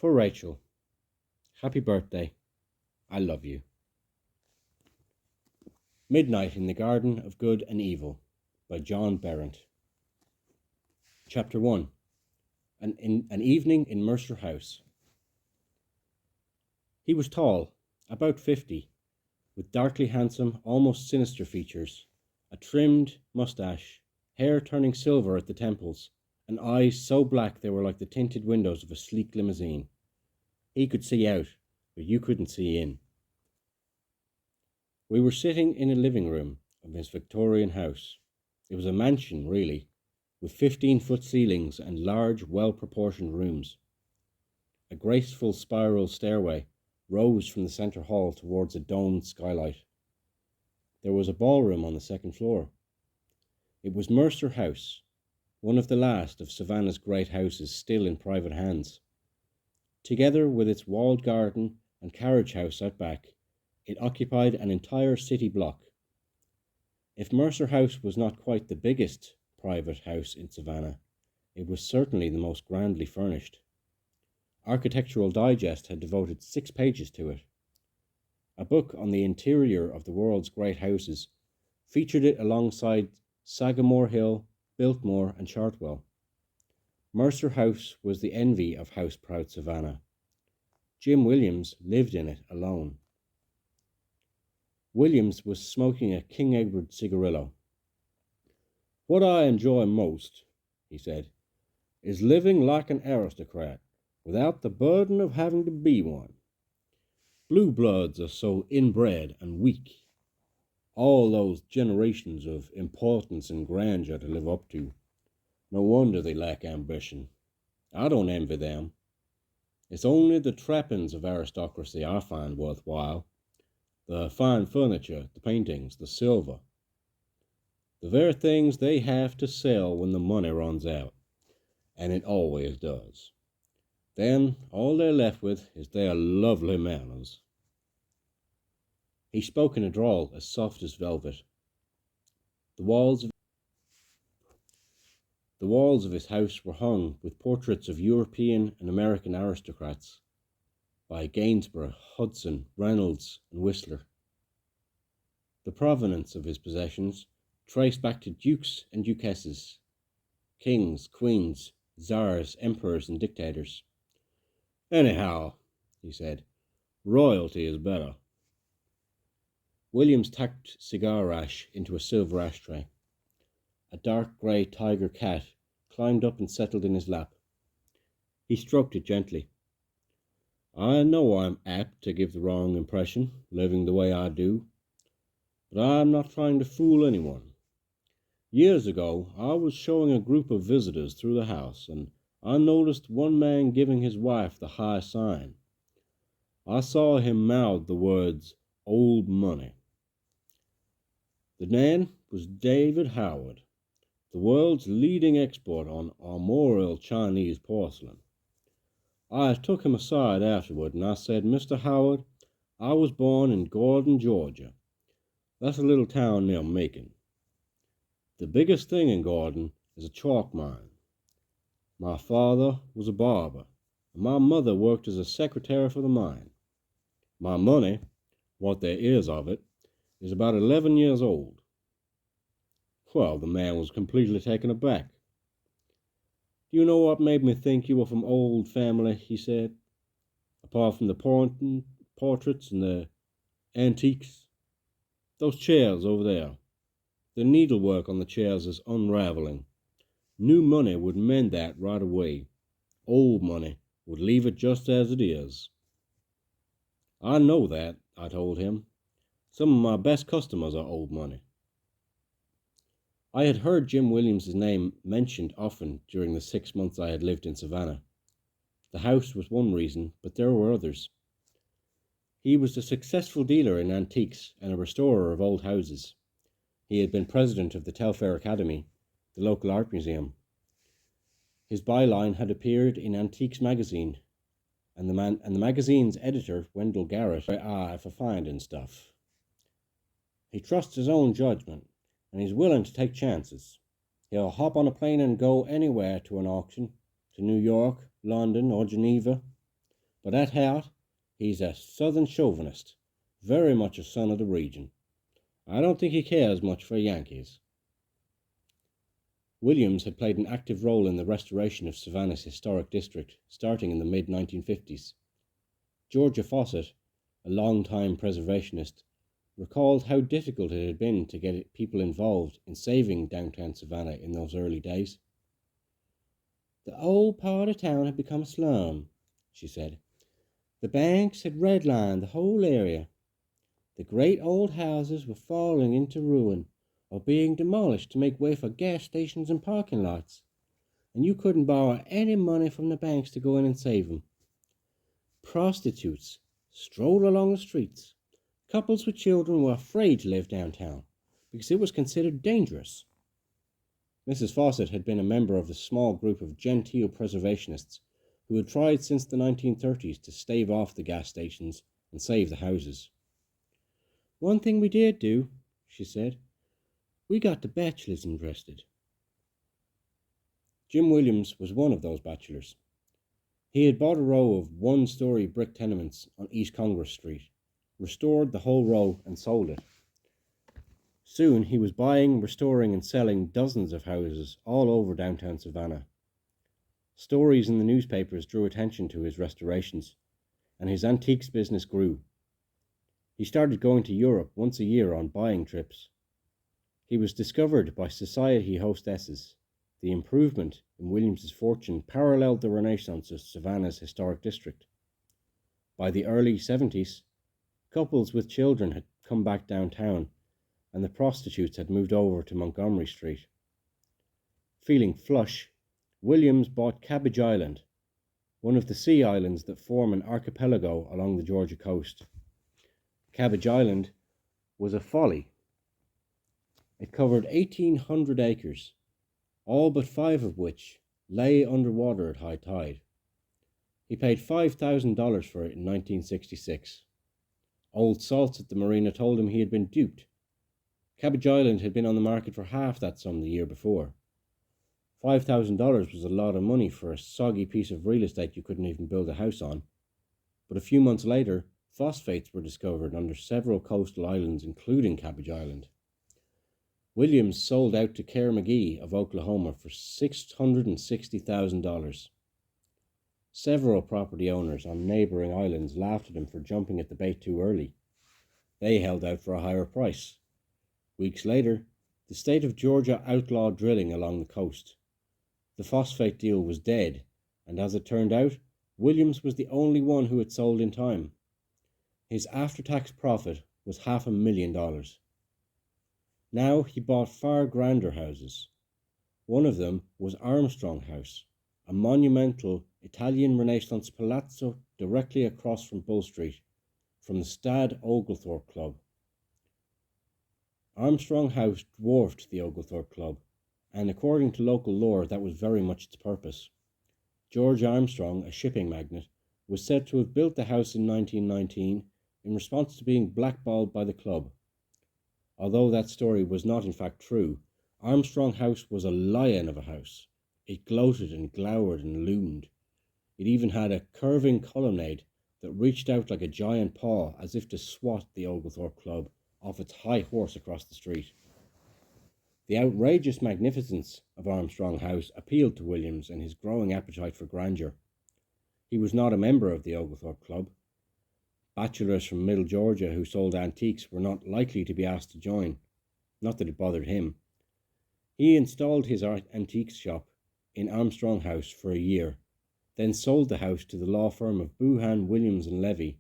For Rachel, happy birthday, I love you. Midnight in the Garden of Good and Evil by John Berendt. Chapter 1. An evening in Mercer House. He was tall, about 50, with darkly handsome, almost sinister features, a trimmed moustache, hair turning silver at the temples, and eyes so black they were like the tinted windows of a sleek limousine. He could see out, but you couldn't see in. We were sitting in a living room of his Victorian house. It was a mansion, really, with 15-foot ceilings and large, well-proportioned rooms. A graceful spiral stairway rose from the centre hall towards a domed skylight. There was a ballroom on the second floor. It was Mercer House, one of the last of Savannah's great houses still in private hands. Together with its walled garden and carriage house out back, it occupied an entire city block. If Mercer House was not quite the biggest private house in Savannah, it was certainly the most grandly furnished. Architectural Digest had devoted 6 pages to it. A book on the interior of the world's great houses featured it alongside Sagamore Hill, Biltmore and Chartwell. Mercer House was the envy of house-proud Savannah. Jim Williams lived in it alone. Williams was smoking a King Edward cigarillo. "What I enjoy most," he said, "is living like an aristocrat, without the burden of having to be one. Blue bloods are so inbred and weak. All those generations of importance and grandeur to live up to. No wonder they lack ambition. I don't envy them. It's only the trappings of aristocracy I find worthwhile. The fine furniture, the paintings, the silver. The very things they have to sell when the money runs out. And it always does. Then all they're left with is their lovely manners." He spoke in a drawl as soft as velvet. The walls of his house were hung with portraits of European and American aristocrats by Gainsborough, Hudson, Reynolds and Whistler. The provenance of his possessions traced back to dukes and duchesses, kings, queens, czars, emperors and dictators. "Anyhow," he said, "royalty is better." Williams tacked cigar ash into a silver ashtray. A dark grey tiger cat climbed up and settled in his lap. He stroked it gently. "I know I'm apt to give the wrong impression, living the way I do, but I'm not trying to fool anyone. Years ago, I was showing a group of visitors through the house, and I noticed one man giving his wife the high sign. I saw him mouth the words, 'Old Money.' The man was David Howard, the world's leading expert on armorial Chinese porcelain. I took him aside afterward and I said, 'Mr. Howard, I was born in Gordon, Georgia. That's a little town near Macon. The biggest thing in Gordon is a chalk mine. My father was a barber, and my mother worked as a secretary for the mine. My money, what there is of it, is about 11 years old.' Well, the man was completely taken aback. 'Do you know what made me think you were from old family?' he said. 'Apart from the portraits and the antiques. Those chairs over there. The needlework on the chairs is unraveling. New money would mend that right away. Old money would leave it just as it is.' 'I know that,' I told him. 'Some of my best customers are old money.'" I had heard Jim Williams's name mentioned often during the 6 months I had lived in Savannah. The house was one reason, but there were others. He was a successful dealer in antiques and a restorer of old houses. He had been president of the Telfair Academy, the local art museum. His byline had appeared in Antiques magazine, and the magazine's editor, Wendell Garrett, had an eye for finding stuff. He trusts his own judgment, and he's willing to take chances. He'll hop on a plane and go anywhere to an auction, to New York, London, or Geneva. But at heart, he's a southern chauvinist, very much a son of the region. I don't think he cares much for Yankees. Williams had played an active role in the restoration of Savannah's historic district, starting in the mid-1950s. Georgia Fawcett, a long-time preservationist, recalled how difficult it had been to get people involved in saving downtown Savannah in those early days. The old part of town had become a slum, she said. The banks had redlined the whole area. The great old houses were falling into ruin or being demolished to make way for gas stations and parking lots, and you couldn't borrow any money from the banks to go in and save them. Prostitutes strolled along the streets. Couples with children were afraid to live downtown because it was considered dangerous. Mrs. Fawcett had been a member of the small group of genteel preservationists who had tried since the 1930s to stave off the gas stations and save the houses. One thing we did do, she said, we got the bachelors interested. Jim Williams was one of those bachelors. He had bought a row of one-story brick tenements on East Congress Street, restored the whole row and sold it. Soon he was buying, restoring and selling dozens of houses all over downtown Savannah. Stories in the newspapers drew attention to his restorations, and his antiques business grew. He started going to Europe once a year on buying trips. He was discovered by society hostesses. The improvement in Williams's fortune paralleled the renaissance of Savannah's historic district. By the early 70s, couples with children had come back downtown, and the prostitutes had moved over to Montgomery Street. Feeling flush, Williams bought Cabbage Island, one of the sea islands that form an archipelago along the Georgia coast. Cabbage Island was a folly. It covered 1,800 acres, all but 5 of which lay underwater at high tide. He paid $5,000 for it in 1966. Old Salts at the marina told him he had been duped. Cabbage Island had been on the market for half that sum the year before. $5,000 was a lot of money for a soggy piece of real estate you couldn't even build a house on. But a few months later, phosphates were discovered under several coastal islands, including Cabbage Island. Williams sold out to Kerr McGee of Oklahoma for $660,000. Several property owners on neighbouring islands laughed at him for jumping at the bait too early. They held out for a higher price. Weeks later, the state of Georgia outlawed drilling along the coast. The phosphate deal was dead, and as it turned out, Williams was the only one who had sold in time. His after-tax profit was $500,000. Now he bought far grander houses. One of them was Armstrong House, a monumental Italian Renaissance palazzo directly across from Bull Street, from the Stad Oglethorpe Club. Armstrong House dwarfed the Oglethorpe Club, and according to local lore that was very much its purpose. George Armstrong, a shipping magnate, was said to have built the house in 1919 in response to being blackballed by the club. Although that story was not in fact true, Armstrong House was a lion of a house. It gloated and glowered and loomed. It even had a curving colonnade that reached out like a giant paw as if to swat the Oglethorpe Club off its high horse across the street. The outrageous magnificence of Armstrong House appealed to Williams and his growing appetite for grandeur. He was not a member of the Oglethorpe Club. Bachelors from Middle Georgia who sold antiques were not likely to be asked to join, not that it bothered him. He installed his antiques shop in Armstrong House for a year, then sold the house to the law firm of Boohan, Williams and Levy,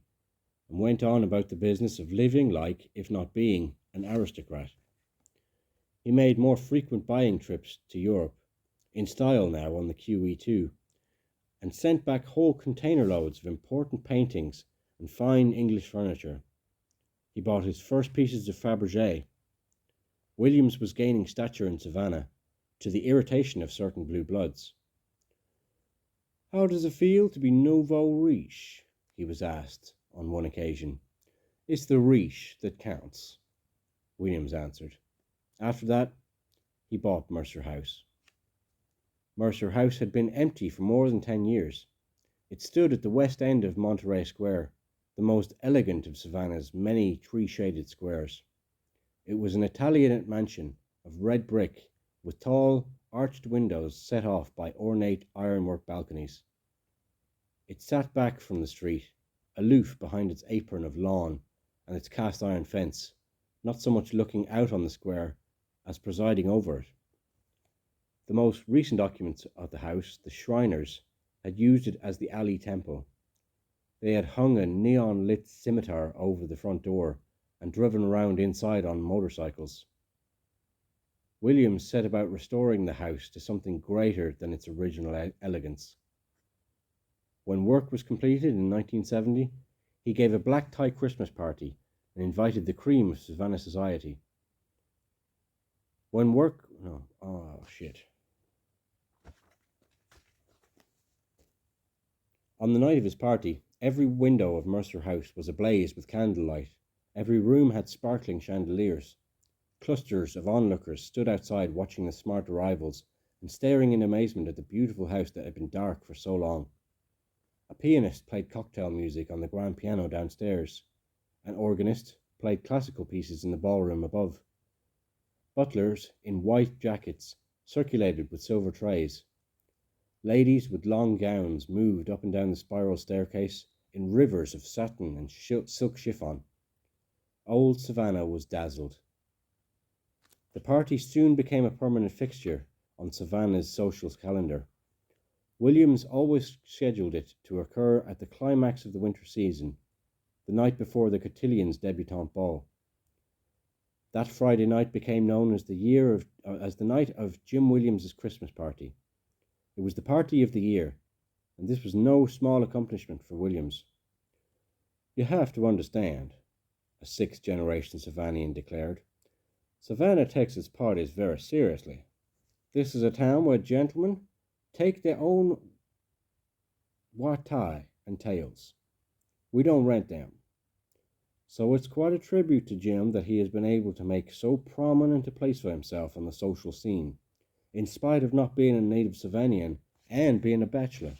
and went on about the business of living like, if not being, an aristocrat. He made more frequent buying trips to Europe, in style now on the QE2, and sent back whole container loads of important paintings and fine English furniture. He bought his first pieces of Fabergé. Williams was gaining stature in Savannah, to the irritation of certain blue bloods. "How does it feel to be nouveau riche?" he was asked on one occasion. "It's the riche that counts," Williams answered. After that, he bought Mercer House. Mercer House had been empty for more than 10 years. It stood at the west end of Monterey Square, the most elegant of Savannah's many tree-shaded squares. It was an Italianate mansion of red brick with tall, arched windows set off by ornate ironwork balconies. It sat back from the street, aloof behind its apron of lawn and its cast iron fence, not so much looking out on the square as presiding over it. The most recent occupants of the house, the Shriners, had used it as the alley temple. They had hung a neon-lit scimitar over the front door and driven around inside on motorcycles. Williams set about restoring the house to something greater than its original elegance. When work was completed in 1970, he gave a black tie Christmas party and invited the cream of Savannah society. On the night of his party, every window of Mercer House was ablaze with candlelight. Every room had sparkling chandeliers. Clusters of onlookers stood outside watching the smart arrivals and staring in amazement at the beautiful house that had been dark for so long. A pianist played cocktail music on the grand piano downstairs. An organist played classical pieces in the ballroom above. Butlers in white jackets circulated with silver trays. Ladies with long gowns moved up and down the spiral staircase in rivers of satin and silk chiffon. Old Savannah was dazzled. The party soon became a permanent fixture on Savannah's social calendar. Williams always scheduled it to occur at the climax of the winter season, the night before the cotillions' debutante ball. That Friday night became known as the night of Jim Williams's Christmas party. It was the party of the year, and this was no small accomplishment for Williams. "You have to understand," a sixth-generation Savannaian declared, "Savannah takes its parties very seriously. This is a town where gentlemen take their own white tie and tails. We don't rent them. So it's quite a tribute to Jim that he has been able to make so prominent a place for himself on the social scene, in spite of not being a native Savannian and being a bachelor."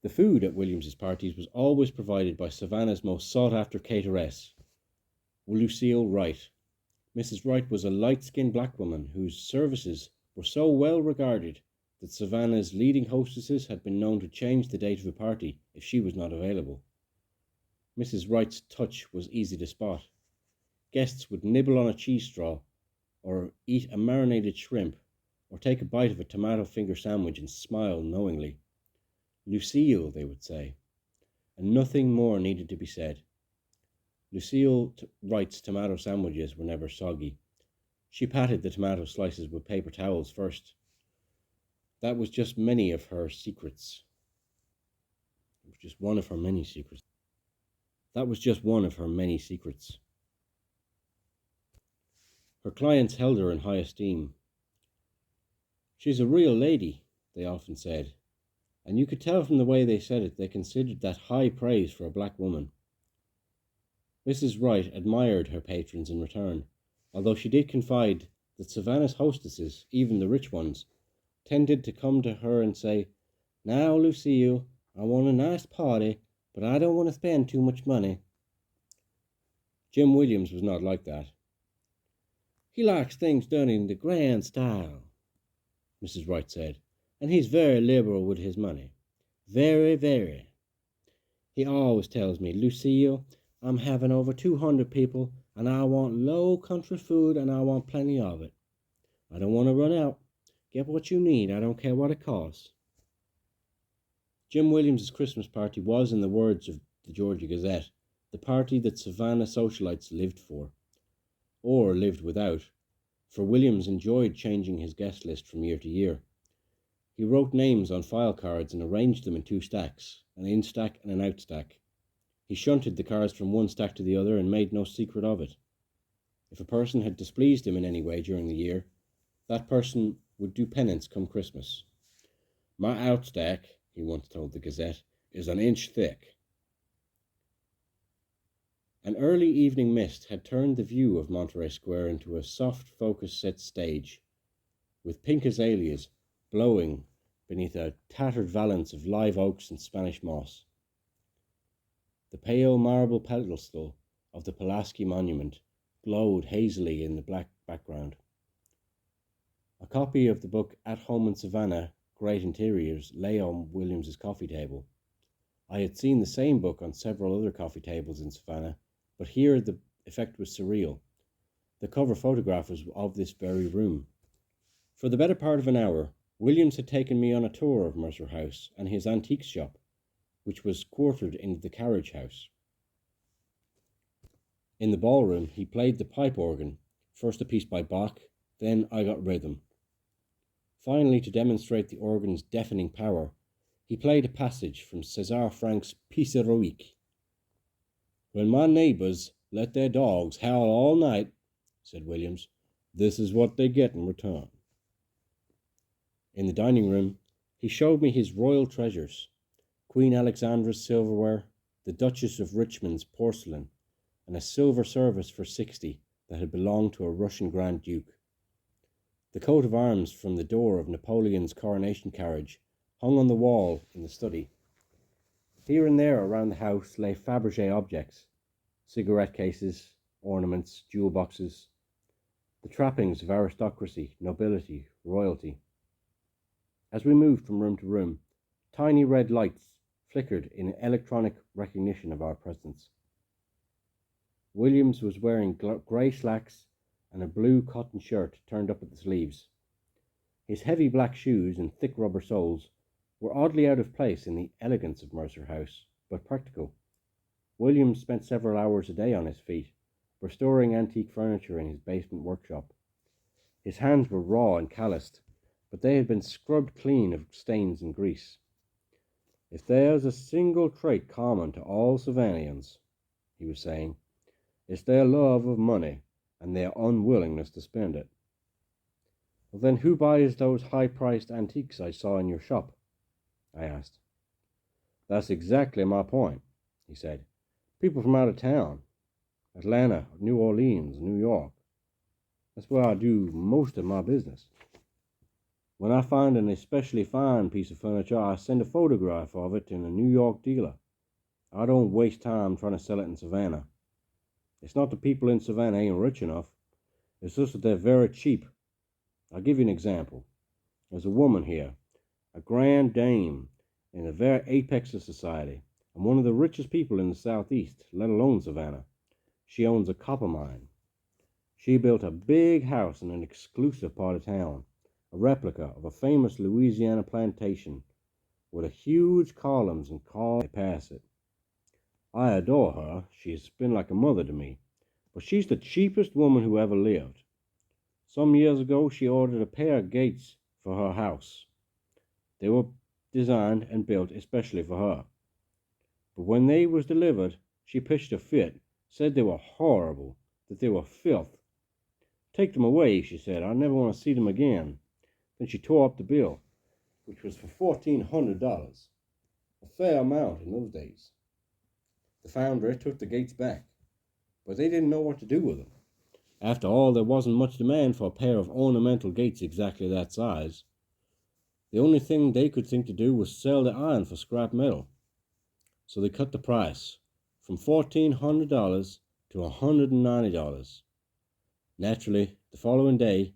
The food at Williams's parties was always provided by Savannah's most sought-after cateress, Lucille Wright. Mrs. Wright was a light-skinned black woman whose services were so well regarded that Savannah's leading hostesses had been known to change the date of a party if she was not available. Mrs. Wright's touch was easy to spot. Guests would nibble on a cheese straw, or eat a marinated shrimp, or take a bite of a tomato finger sandwich and smile knowingly. "Lucille," they would say, and nothing more needed to be said. Lucille Wright's tomato sandwiches were never soggy. She patted the tomato slices with paper towels first. That was just many of her secrets. It was just one of her many secrets. That was just one of her many secrets. Her clients held her in high esteem. "She's a real lady," they often said, and you could tell from the way they said it they considered that high praise for a black woman. Mrs. Wright admired her patrons in return, although she did confide that Savannah's hostesses, even the rich ones, tended to come to her and say, "Now, Lucille, I want a nice party, but I don't want to spend too much money." Jim Williams was not like that. "He likes things done in the grand style," Mrs. Wright said, "and he's very liberal with his money. Very, very. He always tells me, 'Lucille, I'm having over 200 people, and I want low country food, and I want plenty of it. I don't want to run out. Get what you need. I don't care what it costs.'" Jim Williams's Christmas party was, in the words of the Georgia Gazette, the party that Savannah socialites lived for, or lived without, for Williams enjoyed changing his guest list from year to year. He wrote names on file cards and arranged them in two stacks, an in stack and an out stack. He shunted the cards from one stack to the other and made no secret of it. If a person had displeased him in any way during the year, that person would do penance come Christmas. "My out stack," he once told the Gazette, "is an inch thick." An early evening mist had turned the view of Monterey Square into a soft focus set stage, with pink azaleas blowing beneath a tattered valance of live oaks and Spanish moss. The pale marble pedestal of the Pulaski monument glowed hazily in the black background. A copy of the book At Home in Savannah, Great Interiors lay on Williams's coffee table. I had seen the same book on several other coffee tables in Savannah, but here the effect was surreal. The cover photograph was of this very room. For the better part of an hour, Williams had taken me on a tour of Mercer House and his antiques shop, which was quartered into the carriage house. In the ballroom, he played the pipe organ, first a piece by Bach, then I Got Rhythm. Finally, to demonstrate the organ's deafening power, he played a passage from César Frank's Piece Heroique. "When my neighbours let their dogs howl all night," said Williams, "this is what they get in return." In the dining room, he showed me his royal treasures: Queen Alexandra's silverware, the Duchess of Richmond's porcelain, and a silver service for 60 that had belonged to a Russian Grand Duke. The coat of arms from the door of Napoleon's coronation carriage hung on the wall in the study. Here and there around the house lay Fabergé objects: cigarette cases, ornaments, jewel boxes, the trappings of aristocracy, nobility, royalty. As we moved from room to room, tiny red lights flickered in electronic recognition of our presence. Williams was wearing grey slacks and a blue cotton shirt turned up at the sleeves. His heavy black shoes and thick rubber soles were oddly out of place in the elegance of Mercer House, but practical. Williams spent several hours a day on his feet, restoring antique furniture in his basement workshop. His hands were raw and calloused, but they had been scrubbed clean of stains and grease. "If there's a single trait common to all Savannahans," he was saying, "it's their love of money and their unwillingness to spend it." "Well, then who buys those high-priced antiques I saw in your shop?" I asked. "That's exactly my point," he said. "People from out of town. Atlanta, New Orleans, New York. That's where I do most of my business. When I find an especially fine piece of furniture, I send a photograph of it to a New York dealer. I don't waste time trying to sell it in Savannah. It's not the people in Savannah ain't rich enough. It's just that they're very cheap. I'll give you an example. There's a woman here, a grand dame in the very apex of society, and one of the richest people in the southeast, let alone Savannah. She owns a copper mine. She built a big house in an exclusive part of town, a replica of a famous Louisiana plantation, with a huge columns and cars past it. I adore her. She's been like a mother to me, but she's the cheapest woman who ever lived. Some years ago, she ordered a pair of gates for her house. They were designed and built especially for her. But when they was delivered, she pitched a fit, said they were horrible, that they were filth. Take them away, she said. I never want to see them again. Then she tore up the bill, which was for $1,400, a fair amount in those days. The founder took the gates back, but they didn't know what to do with them. After all, there wasn't much demand for a pair of ornamental gates exactly that size. The only thing they could think to do was sell the iron for scrap metal. So they cut the price from $1,400 to $190. Naturally, the following day,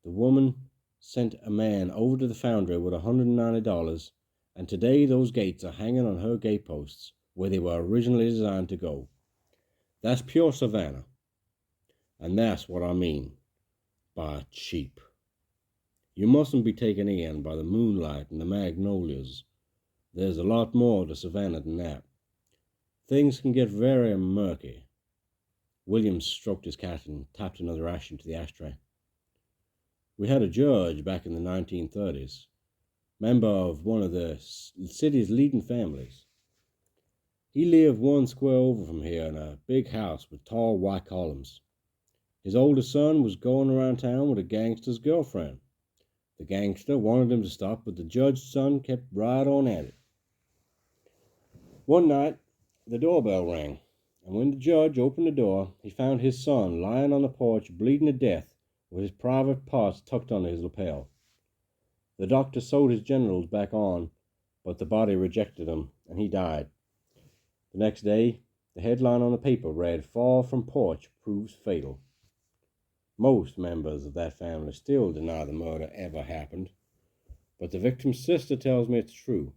the woman sent a man over to the foundry with $190, and today those gates are hanging on her gateposts where they were originally designed to go. That's pure Savannah, and that's what I mean by cheap. You mustn't be taken in by the moonlight and the magnolias. There's a lot more to Savannah than that. Things can get very murky." Williams stroked his cat and tapped another ash into the ashtray. "We had a judge back in the 1930s, member of one of the city's leading families. He lived one square over from here in a big house with tall white columns. His oldest son was going around town with a gangster's girlfriend. The gangster wanted him to stop, but the judge's son kept right on at it. One night, the doorbell rang, and when the judge opened the door, he found his son lying on the porch bleeding to death with his private parts tucked under his lapel. The doctor sewed his genitals back on, but the body rejected him, and he died. The next day, the headline on the paper read, "Fall from porch proves fatal." Most members of that family still deny the murder ever happened, but the victim's sister tells me it's true.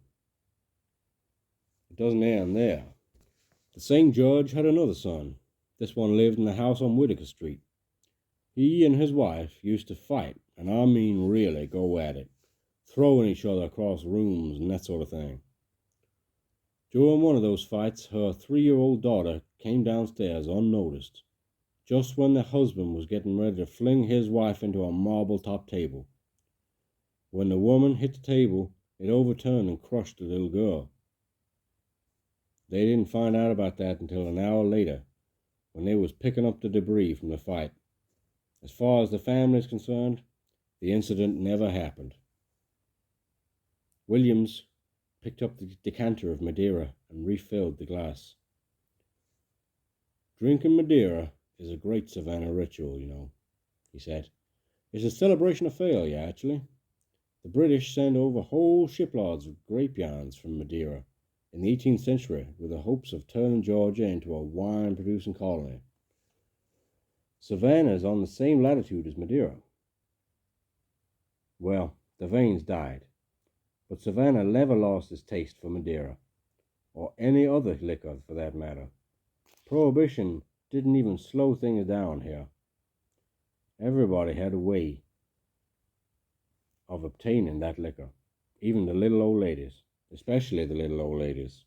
It doesn't end there. The same judge had another son. This one lived in the house on Whitaker Street. He and his wife used to fight, and I mean really go at it, throwing each other across rooms and that sort of thing. During one of those fights, her 3-year-old daughter came downstairs unnoticed, just when the husband was getting ready to fling his wife into a marble-top table. When the woman hit the table, it overturned and crushed the little girl. They didn't find out about that until an hour later, when they was picking up the debris from the fight. As far as the family is concerned, the incident never happened. Williams picked up the decanter of Madeira and refilled the glass. "Drinking Madeira is a great Savannah ritual, he said. "It's a celebration of failure, actually. The British sent over whole shiploads of grape yarns from Madeira in the 18th century with the hopes of turning Georgia into a wine-producing colony. Savannah is on the same latitude as Madeira. Well, the veins died, but Savannah never lost its taste for Madeira, or any other liquor for that matter. Prohibition didn't even slow things down here. Everybody had a way of obtaining that liquor, even the little old ladies, especially the little old ladies.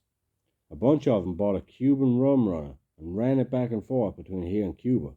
A bunch of them bought a Cuban rum runner and ran it back and forth between here and Cuba.